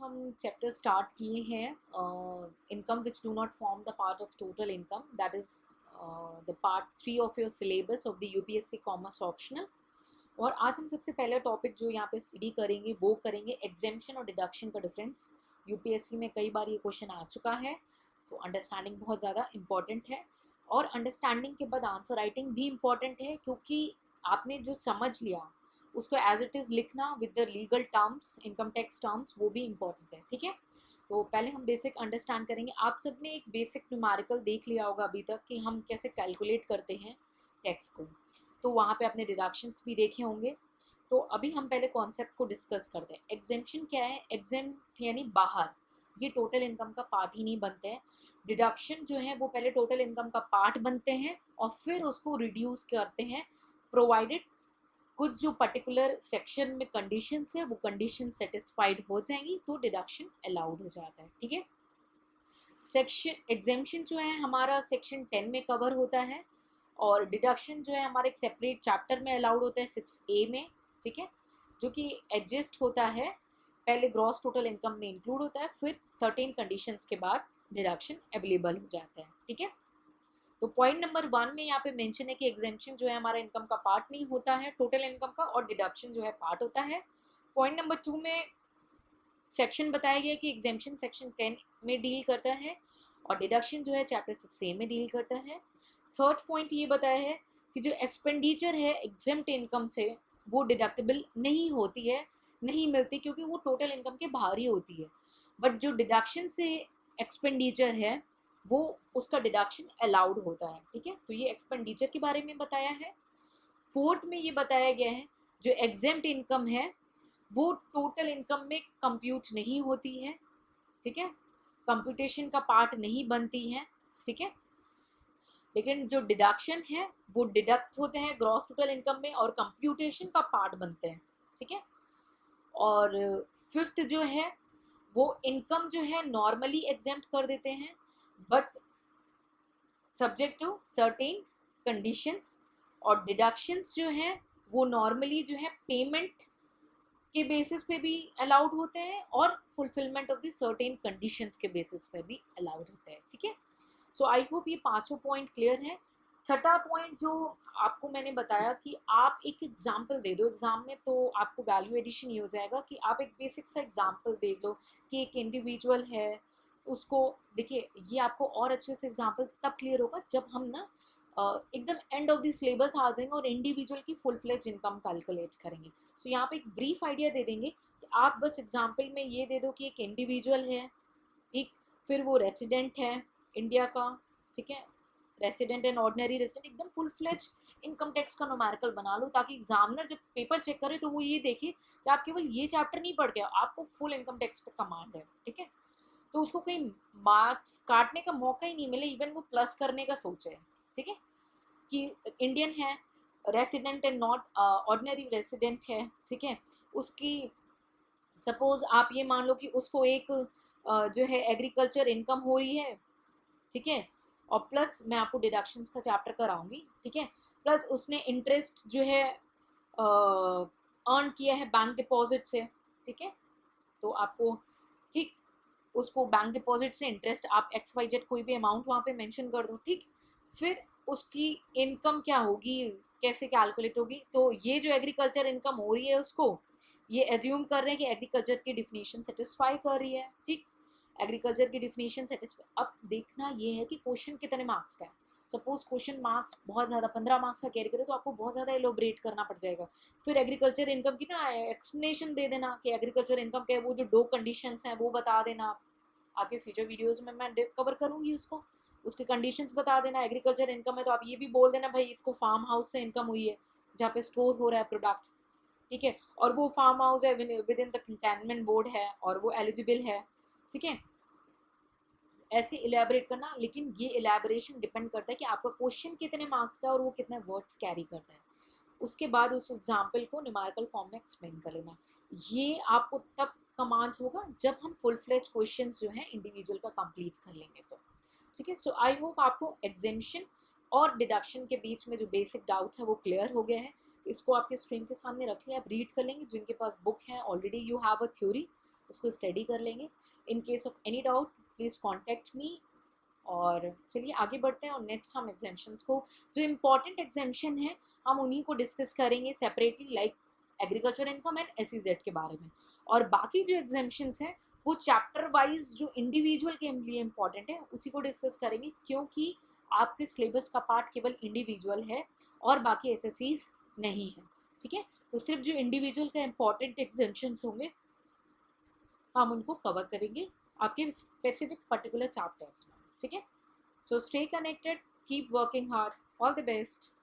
हम chapter start किए हैं income which do not form the part of total income, that is the part 3 of your syllabus of the UPSC commerce optional. और आज हम सबसे पहला टॉपिक जो यहाँ पे स्टडी करेंगे वो करेंगे एग्जेम्पशन और डिडक्शन का डिफरेंस। यूपीएससी में कई बार ये क्वेश्चन आ चुका है, सो अंडरस्टैंडिंग बहुत ज़्यादा इंपॉर्टेंट है। और अंडरस्टैंडिंग के बाद आंसर राइटिंग भी इम्पॉर्टेंट है, क्योंकि आपने जो समझ लिया उसको एज इट इज़ लिखना with the legal terms, income tax terms, वो भी इम्पॉर्टेंट है। ठीक है, तो पहले हम बेसिक अंडरस्टैंड करेंगे। आप सब ने एक बेसिक न्यूमेरिकल देख लिया होगा अभी तक कि हम कैसे कैलकुलेट करते हैं टैक्स को, तो वहाँ पे आपने डिडक्शंस भी देखे होंगे। तो अभी हम पहले कॉन्सेप्ट को डिस्कस करते हैं। एग्जेम्पशन क्या है? एग्जेम्प्ट यानी बाहर, ये टोटल इनकम का पार्ट ही नहीं बनते हैं। डिडक्शन जो है वो पहले टोटल इनकम का पार्ट बनते हैं और फिर उसको रिड्यूस करते हैं, प्रोवाइडेड कुछ जो पर्टिकुलर सेक्शन में कंडीशंस है वो कंडीशन सेटिस्फाइड हो जाएंगी तो डिडक्शन अलाउड हो जाता है। ठीक है, सेक्शन एग्जेम्पशन जो है हमारा सेक्शन 10 में कवर होता है और डिडक्शन जो है हमारे एक सेपरेट चैप्टर में अलाउड होता है 6A में। ठीक है, जो कि एडजस्ट होता है, पहले ग्रॉस टोटल इनकम में इंक्लूड होता है, फिर सर्टेन कंडीशंस के बाद डिडक्शन अवेलेबल हो जाता है। ठीक है, तो पॉइंट नंबर 1 में यहाँ पे मेंशन है कि एग्जेम्पशन जो है हमारा इनकम का पार्ट नहीं होता है टोटल इनकम का, और डिडक्शन जो है पार्ट होता है। पॉइंट नंबर 2 में सेक्शन बताया गया कि एग्जेम्पशन सेक्शन 10 में डील करता है और डिडक्शन जो है चैप्टर 6A में डील करता है। थर्ड पॉइंट ये बताया है कि जो एक्सपेंडिचर है एग्जेम्प्ट इनकम से वो डिडक्टेबल नहीं होती है, नहीं मिलती, क्योंकि वो टोटल इनकम के बाहर ही होती है। बट जो डिडक्शन से एक्सपेंडिचर है वो उसका डिडक्शन अलाउड होता है। ठीक है, तो ये एक्सपेंडिचर के बारे में बताया है। फोर्थ में ये बताया गया है जो एग्जेम्प्ट इनकम है वो टोटल इनकम में कंप्यूट नहीं होती है। ठीक है, कंप्यूटेशन का पार्ट नहीं बनती है। ठीक है, लेकिन जो डिडक्शन है वो डिडक्ट होते हैं ग्रॉस टोटल इनकम में और कंप्यूटेशन का पार्ट बनते हैं। ठीक है, और फिफ्थ जो है वो इनकम जो है नॉर्मली एग्जेम्प्ट कर देते हैं but subject to certain conditions, और डिडक्शंस जो हैं वो नॉर्मली जो है पेमेंट के बेसिस पे भी अलाउड होते हैं और fulfilment of the certain conditions के बेसिस पे भी अलाउड होते हैं। ठीक है, सो आई होप ये पांचों पॉइंट क्लियर है। छठा पॉइंट जो आपको मैंने बताया कि आप एक एग्जाम्पल दे दो एग्जाम में, तो आपको वैल्यू एडिशन ये हो जाएगा कि आप एक बेसिक सा एग्जाम्पल दे दो कि एक इंडिविजुअल है, उसको देखिए, ये आपको और अच्छे से एग्जाम्पल तब क्लियर होगा जब हम ना एकदम एंड ऑफ द सिलेबस आ जाएंगे और इंडिविजुअल की फुल फ्लेज इनकम कैलकुलेट करेंगे। सो यहाँ पे एक ब्रीफ आइडिया दे देंगे कि आप बस एग्जाम्पल में ये दे दो कि एक इंडिविजुअल है, ठीक, फिर वो रेसिडेंट है इंडिया का, ठीक है, रेसिडेंट एंड ऑर्डिनरी रेसिडेंट, एकदम फुल फ्लेज इनकम टैक्स का न्यूमेरिकल बना लो ताकि एग्जामिनर जब पेपर चेक करे तो वो ये देखे कि आप केवल ये चैप्टर नहीं पढ़ के आपको फुल इनकम टैक्स पे कमांड है। ठीक है, तो उसको कहीं मार्क्स काटने का मौका ही नहीं मिले, इवन वो प्लस करने का सोचे। ठीक है, कि इंडियन है, resident and not ordinary resident है। ठीक है, उसकी सपोज आप ये मान लो कि उसको एक जो है एग्रीकल्चर इनकम हो रही है। ठीक है, और प्लस मैं आपको डिडक्शंस का चैप्टर कराऊंगी। ठीक है, प्लस उसने इंटरेस्ट जो है अर्न किया है बैंक डिपॉजिट से। ठीक है, तो आपको, ठीक, उसको बैंक डिपॉजिट से इंटरेस्ट आप XYZ कोई भी अमाउंट वहाँ पे मेंशन कर दो। ठीक, फिर उसकी इनकम क्या होगी, कैसे कैलकुलेट होगी, तो ये जो एग्रीकल्चर इनकम हो रही है उसको ये एज्यूम कर रहे हैं कि एग्रीकल्चर की डिफिनीशन सेटिस्फाई कर रही है। ठीक, एग्रीकल्चर की डिफिनीशन सेटिस्फाई। अब देखना ये है कि क्वेश्चन कितने मार्क्स का है। सपोज क्वेश्चन मार्क्स बहुत ज़्यादा 15 मार्क्स का कैरी करे तो आपको बहुत ज़्यादा एलोबरेट करना पड़ जाएगा। फिर एग्रीकल्चर इनकम की ना एक्सप्लेनेशन दे देना कि एग्रीकल्चर इनकम क्या है, वो जो दो कंडीशंस हैं वो बता देना आप। आगे फ्यूचर वीडियोस में मैं कवर करूँगी उसको, उसके कंडीशंस बता देना। एग्रीकल्चर इनकम है तो आप ये भी बोल देना भाई इसको फार्म हाउस से इनकम हुई है जहाँ पे स्टोर हो रहा है प्रोडक्ट। ठीक है, और वो फार्म हाउस है with in the containment board है और वो एलिजिबल है। ठीक है, ऐसे इलेबोरेट करना, लेकिन ये इलेबोरेशन डिपेंड करता है कि आपका क्वेश्चन कितने मार्क्स का और वो कितने वर्ड्स कैरी करता है। उसके बाद उस एग्जाम्पल को न्यूमेरिकल फॉर्म में एक्सप्लेन कर लेना। ये आपको तब कमांड होगा जब हम फुल फ्लेज क्वेश्चंस जो हैं इंडिविजुअल का कंप्लीट कर लेंगे तो। ठीक है, सो आई होप आपको एग्जेम्पशन और डिडक्शन के बीच में जो बेसिक डाउट है वो क्लियर हो गया है। इसको आपके स्क्रीन के सामने रख लिया, आप रीड कर लेंगे। जिनके पास बुक है already you have a theory, उसको स्टडी कर लेंगे। In case of any doubt please contact me. और चलिए आगे बढ़ते हैं और नेक्स्ट हम एग्जाम्शंस को, जो इम्पॉर्टेंट एग्जाम्शन है हम उन्हीं को डिस्कस करेंगे separately, like agriculture income and SEZ के बारे में। और बाकी जो एग्जाम्शंस हैं वो चैप्टर वाइज जो इंडिविजुअल के लिए इम्पॉर्टेंट है उसी को डिस्कस करेंगे, क्योंकि आपके सिलेबस का पार्ट केवल इंडिविजुअल है और बाकी SSCs नहीं है। ठीक है, तो सिर्फ जो इंडिविजुअल का इम्पॉर्टेंट एग्जाम्शंस होंगे हम उनको कवर करेंगे आपके स्पेसिफिक पर्टिकुलर चैप्टर्स में। ठीक है, so stay connected, keep working hard, all the best.